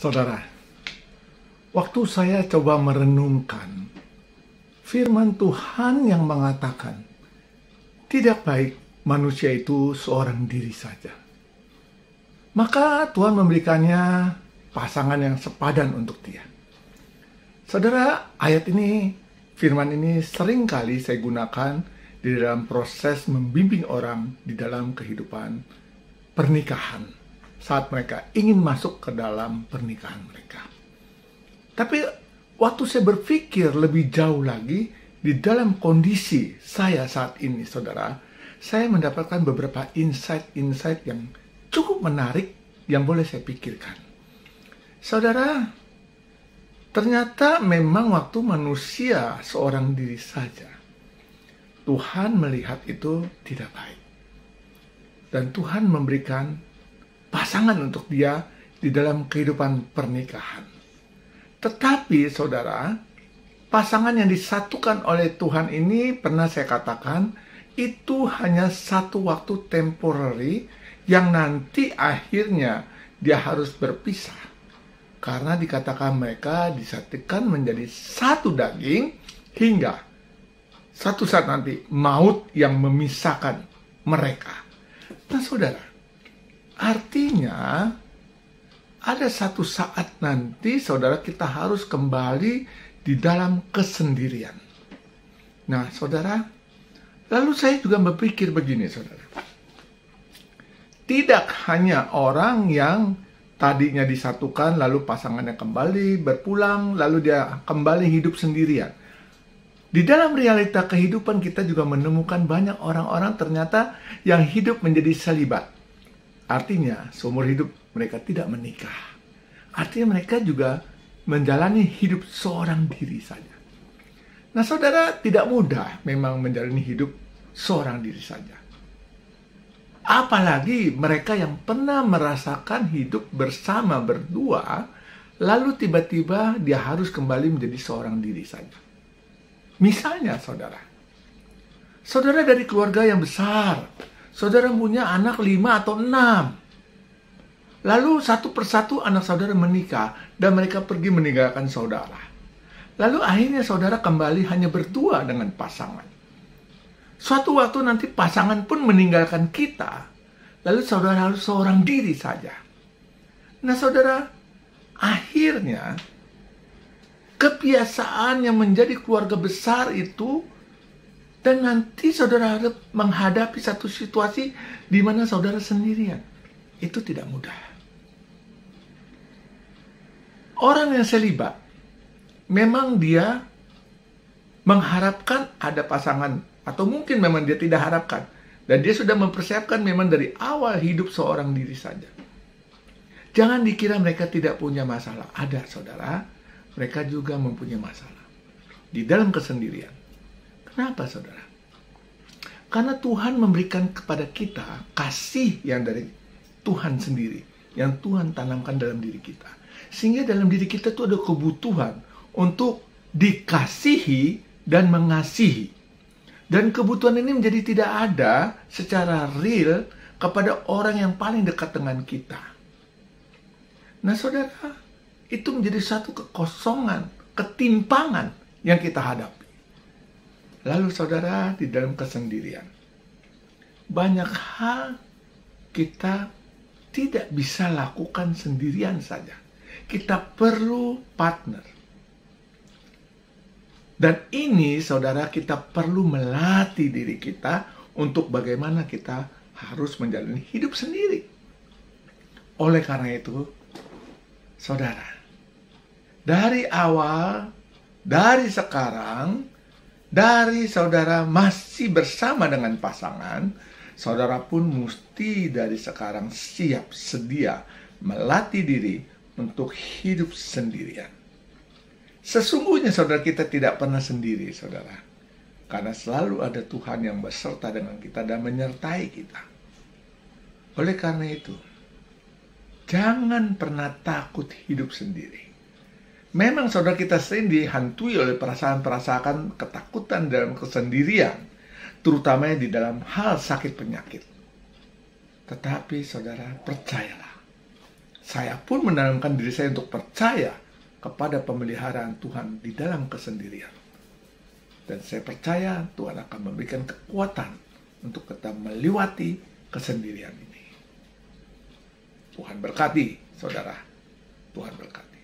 Saudara, waktu saya coba merenungkan firman Tuhan yang mengatakan, tidak baik manusia itu seorang diri saja. Maka Tuhan memberikannya pasangan yang sepadan untuk dia. Saudara, ayat ini, firman ini sering kali saya gunakan di dalam proses membimbing orang di dalam kehidupan pernikahan saat mereka ingin masuk ke dalam pernikahan mereka. Tapi waktu saya berpikir lebih jauh lagi di dalam kondisi saya saat ini, saudara, saya mendapatkan beberapa insight-insight yang cukup menarik yang boleh saya pikirkan. Saudara, ternyata memang waktu manusia seorang diri saja, Tuhan melihat itu tidak baik. Dan Tuhan memberikan pasangan untuk dia di dalam kehidupan pernikahan. Tetapi saudara, pasangan yang disatukan oleh Tuhan ini pernah saya katakan, itu hanya satu waktu temporary yang nanti akhirnya dia harus berpisah. Karena dikatakan mereka disatukan menjadi satu daging hingga satu saat nanti maut yang memisahkan mereka. Nah saudara, artinya ada satu saat nanti saudara kita harus kembali di dalam kesendirian. Nah saudara, lalu saya juga berpikir begini saudara. Tidak hanya orang yang tadinya disatukan lalu pasangannya kembali berpulang lalu dia kembali hidup sendirian. Di dalam realita kehidupan kita juga menemukan banyak orang-orang ternyata yang hidup menjadi selibat. Artinya seumur hidup mereka tidak menikah. Artinya mereka juga menjalani hidup seorang diri saja. Nah saudara, tidak mudah memang menjalani hidup seorang diri saja. Apalagi mereka yang pernah merasakan hidup bersama berdua, lalu tiba-tiba dia harus kembali menjadi seorang diri saja. Misalnya saudara dari keluarga yang besar, saudara punya anak 5 atau 6. Lalu satu persatu anak saudara menikah dan mereka pergi meninggalkan saudara. Lalu akhirnya saudara kembali hanya berdua dengan pasangan. Suatu waktu nanti pasangan pun meninggalkan kita, lalu saudara harus seorang diri saja. Nah saudara, akhirnya kebiasaan yang menjadi keluarga besar itu, dan nanti saudara harus menghadapi satu situasi di mana saudara sendirian. Itu tidak mudah. Orang yang selibat, memang dia mengharapkan ada pasangan, atau mungkin memang dia tidak harapkan. Dan dia sudah mempersiapkan memang dari awal hidup seorang diri saja. Jangan dikira mereka tidak punya masalah. Ada saudara, mereka juga mempunyai masalah di dalam kesendirian. Kenapa saudara? Karena Tuhan memberikan kepada kita kasih yang dari Tuhan sendiri, yang Tuhan tanamkan dalam diri kita. Sehingga dalam diri kita itu ada kebutuhan untuk dikasihi dan mengasihi. Dan kebutuhan ini menjadi tidak ada secara real kepada orang yang paling dekat dengan kita. Nah saudara, itu menjadi satu kekosongan, ketimpangan yang kita hadapi. Lalu saudara, di dalam kesendirian, banyak hal kita tidak bisa lakukan sendirian saja. Kita perlu partner. Dan ini saudara, kita perlu melatih diri kita untuk bagaimana kita harus menjalani hidup sendiri. Oleh karena itu, saudara, dari awal, dari sekarang, dari saudara masih bersama dengan pasangan, saudara pun mesti dari sekarang siap sedia melatih diri untuk hidup sendirian. Sesungguhnya saudara kita tidak pernah sendiri saudara. Karena selalu ada Tuhan yang beserta dengan kita dan menyertai kita. Oleh karena itu, jangan pernah takut hidup sendiri. Memang saudara kita sering dihantui oleh perasaan-perasaan ketakutan dalam kesendirian. Terutamanya di dalam hal sakit penyakit. Tetapi saudara, percayalah. Saya pun menanamkan diri saya untuk percaya kepada pemeliharaan Tuhan di dalam kesendirian. Dan saya percaya Tuhan akan memberikan kekuatan untuk kita melewati kesendirian ini. Tuhan berkati, saudara. Tuhan berkati.